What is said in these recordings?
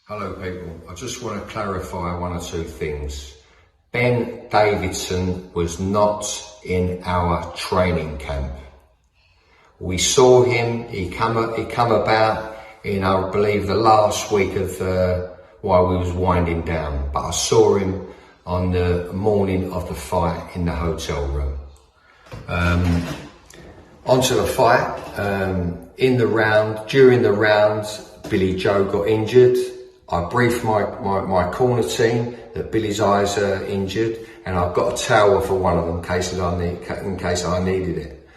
Hello people, I just want to clarify one or two things. Ben Davidson was not in our training camp. We saw him, he come about in, I believe, the last week of while we was winding down, but I saw him on the morning of the fight in the hotel room. Onto the fight, during the rounds, Billy Joe got injured. I briefed my corner team that Billy's eyes are injured, and I've got a towel for one of them in case I needed it.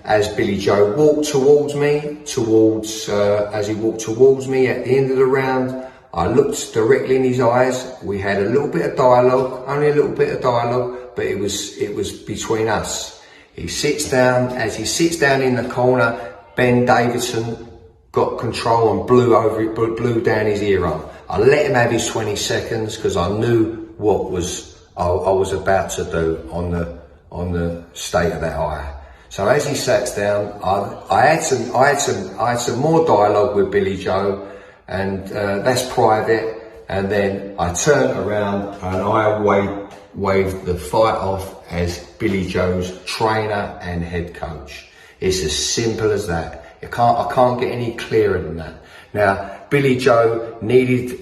As Billy Joe walked towards me, as he walked towards me at the end of the round, I looked directly in his eyes. We had a little bit of dialogue, only a little bit of dialogue, but it was between us. He sits down. As he sits down in the corner, Ben Davidson got control and blew down his eararm. I let him have his 20 seconds because I knew what I was about to do on the state of that eye. So as he sat down, I had some more dialogue with Billy Joe, and that's private. And then I turned around and I waved the fight off as Billy Joe's trainer and head coach. It's as simple as that. I can't get any clearer than that. Now, Billy Joe needed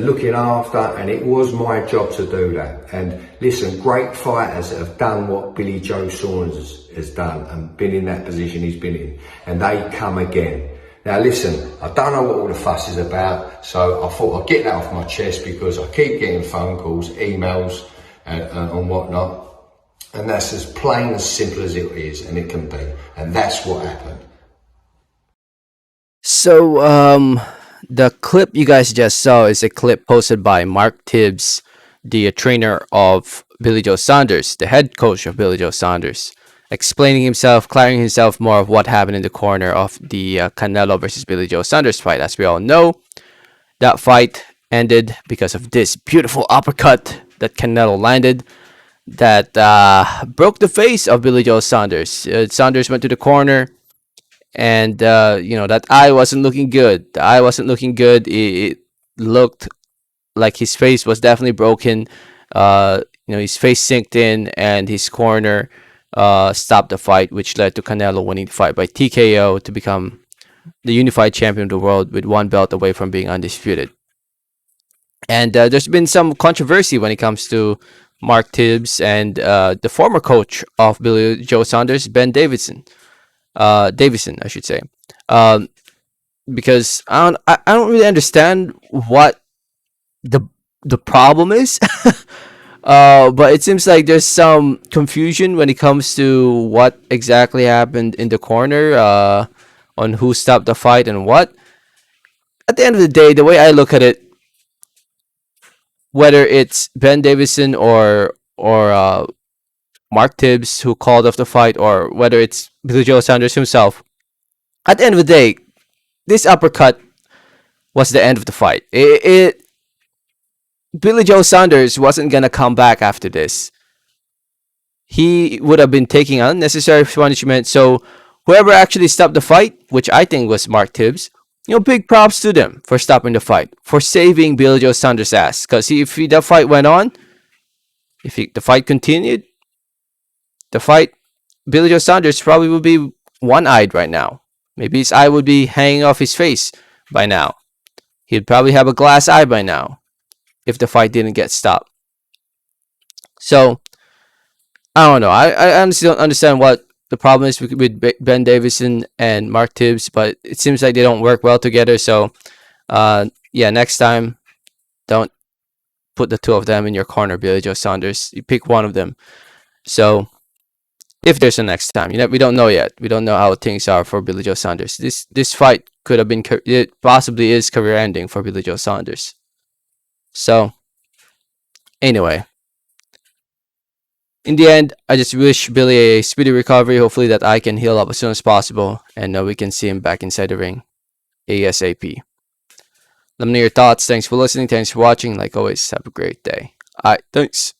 looking after, and it was my job to do that. And listen, great fighters have done what Billy Joe Saunders has done and been in that position he's been in, and they come again. Now listen, I don't know what all the fuss is about, so I thought I'd get that off my chest because I keep getting phone calls, emails, and whatnot. And that's as plain and simple as it is, and it can be. And that's what happened. So, the clip you guys just saw is a clip posted by Mark Tibbs, the trainer of Billy Joe Saunders, the head coach of Billy Joe Saunders, explaining himself, clarifying himself more of what happened in the corner of the Canelo versus Billy Joe Saunders fight. As we all know, that fight ended because of this beautiful uppercut that Canelo landed that broke the face of Billy Joe Saunders. Saunders went to the corner, and that eye wasn't looking good. The eye wasn't looking good. It looked like his face was definitely broken. His face sinked in, and his corner stopped the fight, which led to Canelo winning the fight by TKO to become the unified champion of the world with one belt away from being undisputed. And there's been some controversy when it comes to Mark Tibbs and the former coach of Billy Joe Saunders, Ben Davison, I should say, because I don't really understand what the problem is. But it seems like there's some confusion when it comes to what exactly happened in the corner, on who stopped the fight and what. At the end of the day, the way I look at it, whether it's Ben Davison or Mark Tibbs who called off the fight, or whether it's Billy Joe Saunders himself, at the end of the day, this uppercut was the end of the fight. Billy Joe Saunders wasn't gonna come back after this. He would have been taking unnecessary punishment. So whoever actually stopped the fight, which I think was Mark Tibbs, big props to them for stopping the fight, for saving Billy Joe Saunders' ass. Because if the fight went on, the fight continued, Billy Joe Saunders probably would be one-eyed right now. Maybe his eye would be hanging off his face by now. He'd probably have a glass eye by now if the fight didn't get stopped. So, I don't know. I honestly don't understand what the problem is with Ben Davison and Mark Tibbs, but it seems like they don't work well together. So, next time, don't put the two of them in your corner, Billy Joe Saunders. You pick one of them. So, if there's a next time, we don't know yet. We don't know how things are for Billy Joe Saunders. This fight could have been, it possibly is career-ending for Billy Joe Saunders. So, anyway, in the end, I just wish Billy a speedy recovery. Hopefully that eye can heal up as soon as possible, and we can see him back inside the ring ASAP. Let me know your thoughts. Thanks for listening. Thanks for watching. Like always, have a great day. Alright, thanks.